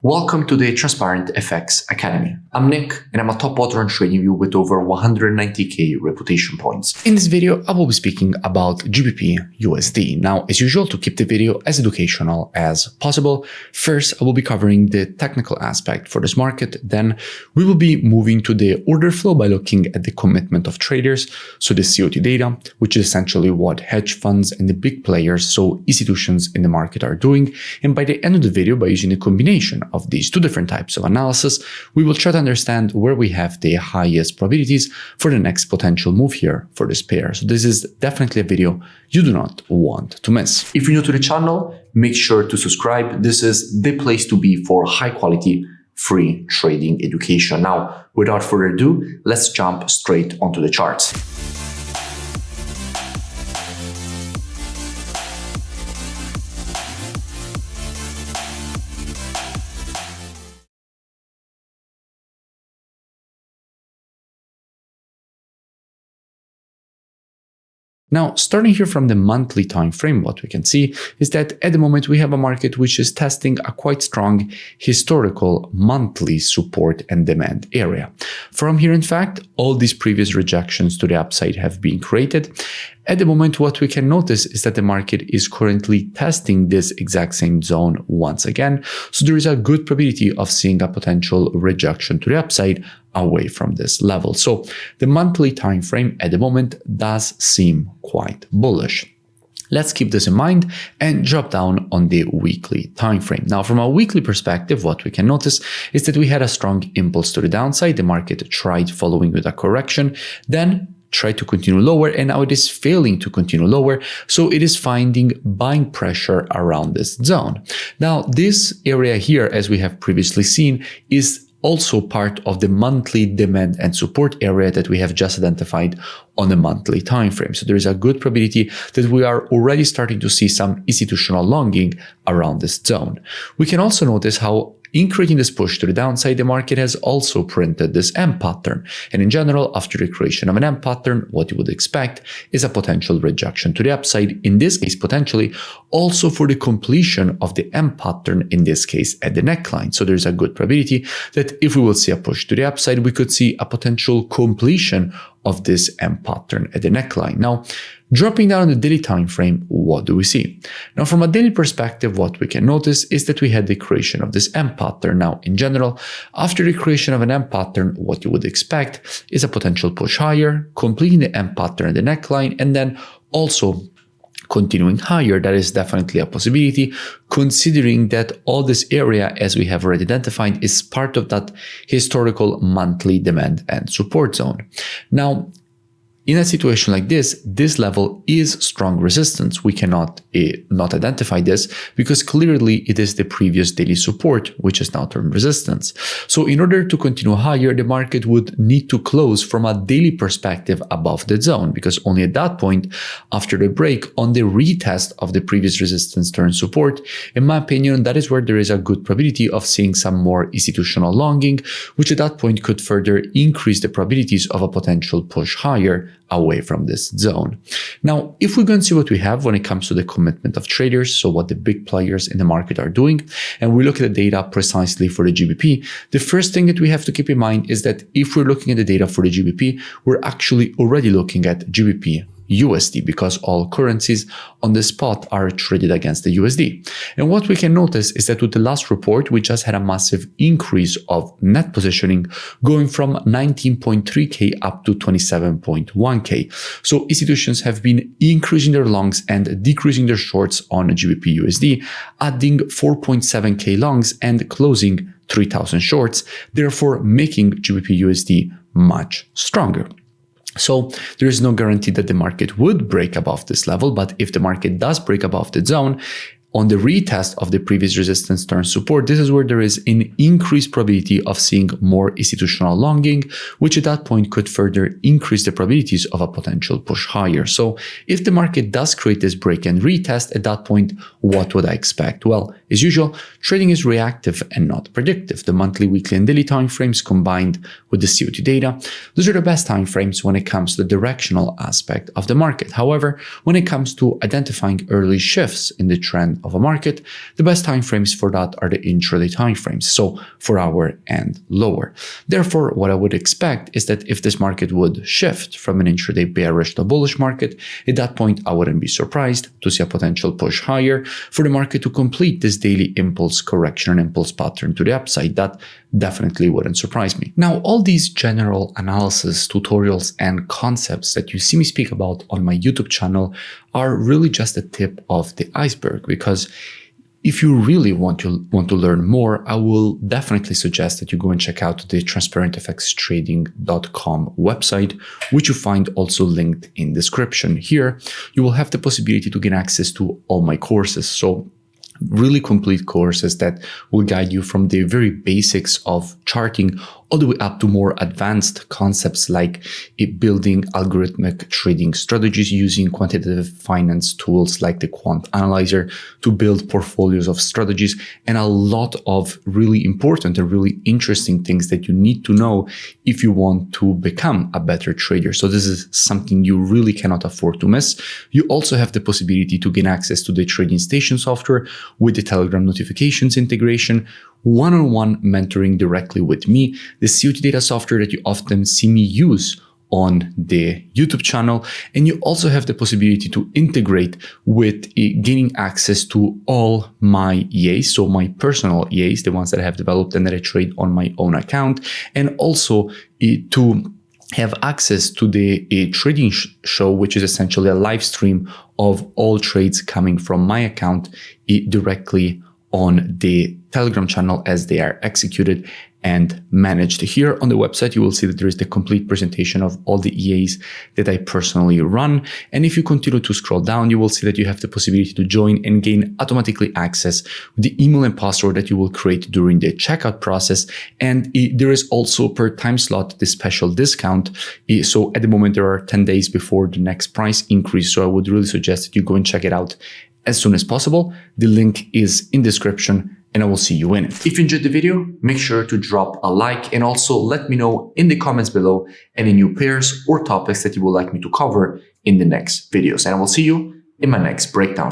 Welcome to the Transparent FX Academy. I'm Nick, and I'm a top author on TradingView with over 190k reputation points. In this video, I will be speaking about GBPUSD. Now, as usual, to keep the video as educational as possible, first, I will be covering the technical aspect for this market. Then we will be moving to the order flow by looking at the commitment of traders, so the COT data, which is essentially what hedge funds and the big players, so institutions in the market, are doing. And by the end of the video, by using a combination of these two different types of analysis, we will try to understand where we have the highest probabilities for the next potential move here for this pair. So this is definitely a video you do not want to miss. If you're new to the channel, make sure to subscribe. This is the place to be for high quality, free trading education. Now, without further ado, let's jump straight onto the charts. Now, starting here from the monthly time frame, what we can see is that at the moment we have a market which is testing a quite strong historical monthly support and demand area. From here, in fact, all these previous rejections to the upside have been created. At the moment, what we can notice is that the market is currently testing this exact same zone once again. So there is a good probability of seeing a potential rejection to the upside away from this level. So the monthly time frame at the moment does seem quite bullish. Let's keep this in mind and drop down on the weekly time frame. Now, from a weekly perspective, what we can notice is that we had a strong impulse to the downside. The market tried following with a correction, then tried to continue lower, and now it is failing to continue lower. So it is finding buying pressure around this zone. Now, this area here, as we have previously seen, is also part of the monthly demand and support area that we have just identified on the monthly time frame. So there is a good probability that we are already starting to see some institutional longing around this zone. We can also notice how in creating this push to the downside, the market has also printed this M pattern. And in general, after the creation of an M pattern, what you would expect is a potential rejection to the upside. In this case, potentially also for the completion of the M pattern, in this case at the neckline. So there's a good probability that if we will see a push to the upside, we could see a potential completion of this M pattern at the neckline. Now, dropping down on the daily time frame, what do we see? Now, from a daily perspective, what we can notice is that we had the creation of this M pattern. Now, in general, after the creation of an M pattern, what you would expect is a potential push higher, completing the M pattern at the neckline, and then also continuing higher. That is definitely a possibility, considering that all this area, as we have already identified, is part of that historical monthly demand and support zone. Now, in a situation like this level is strong resistance. We cannot not identify this because clearly it is the previous daily support, which is now turned resistance. So in order to continue higher, the market would need to close from a daily perspective above the zone, because only at that point, after the break on the retest of the previous resistance turn support, in my opinion, that is where there is a good probability of seeing some more institutional longing, which at that point could further increase the probabilities of a potential push higher away from this zone. Now, if we go and see what we have when it comes to the commitment of traders, so what the big players in the market are doing, and we look at the data precisely for the GBP, the first thing that we have to keep in mind is that if we're looking at the data for the GBP, we're actually already looking at GBPUSD, because all currencies on the spot are traded against the USD. And what we can notice is that with the last report, we just had a massive increase of net positioning going from 19.3k up to 27.1k. So institutions have been increasing their longs and decreasing their shorts on GBPUSD, adding 4.7k longs and closing 3,000 shorts, therefore making GBPUSD much stronger. So there is no guarantee that the market would break above this level, but if the market does break above the zone, on the retest of the previous resistance turn support, this is where there is an increased probability of seeing more institutional longing, which at that point could further increase the probabilities of a potential push higher. So if the market does create this break and retest, at that point, what would I expect? Well, As usual, trading is reactive and not predictive. The monthly, weekly, and daily timeframes combined with the COT data, those are the best timeframes when it comes to the directional aspect of the market. However, when it comes to identifying early shifts in the trend of a market, the best timeframes for that are the intraday timeframes, so 4 hour and lower. Therefore, what I would expect is that if this market would shift from an intraday bearish to bullish market, at that point I wouldn't be surprised to see a potential push higher for the market to complete this daily impulse correction and impulse pattern to the upside. That definitely wouldn't surprise me. Now, all these general analysis, tutorials, and concepts that you see me speak about on my YouTube channel are really just the tip of the iceberg, because if you really want to learn more, I will definitely suggest that you go and check out the transparentfxtrading.com website, which you find also linked in description. Here, you will have the possibility to gain access to all my courses. So really complete courses that will guide you from the very basics of charting all the way up to more advanced concepts like building algorithmic trading strategies using quantitative finance tools like the quant analyzer to build portfolios of strategies, and a lot of really important and really interesting things that you need to know if you want to become a better trader. So this is something you really cannot afford to miss. You also have the possibility to gain access to the trading station software with the Telegram notifications integration, one-on-one mentoring directly with me, the COT data software that you often see me use on the YouTube channel, and you also have the possibility to integrate with gaining access to all my EAs, so my personal EAs, the ones that I have developed and that I trade on my own account, and also to have access to the trading show, which is essentially a live stream of all trades coming from my account directly on the Telegram channel as they are executed and managed. Here on the website, you will see that there is the complete presentation of all the EAs that I personally run. And if you continue to scroll down, you will see that you have the possibility to join and gain automatically access with the email and password that you will create during the checkout process. And there is also per time slot this special discount. So at the moment, there are 10 days before the next price increase. So I would really suggest that you go and check it out as soon as possible. The link is in description, and I will see you in it. If you enjoyed the video, make sure to drop a like and also let me know in the comments below any new pairs or topics that you would like me to cover in the next videos. And I will see you in my next breakdown.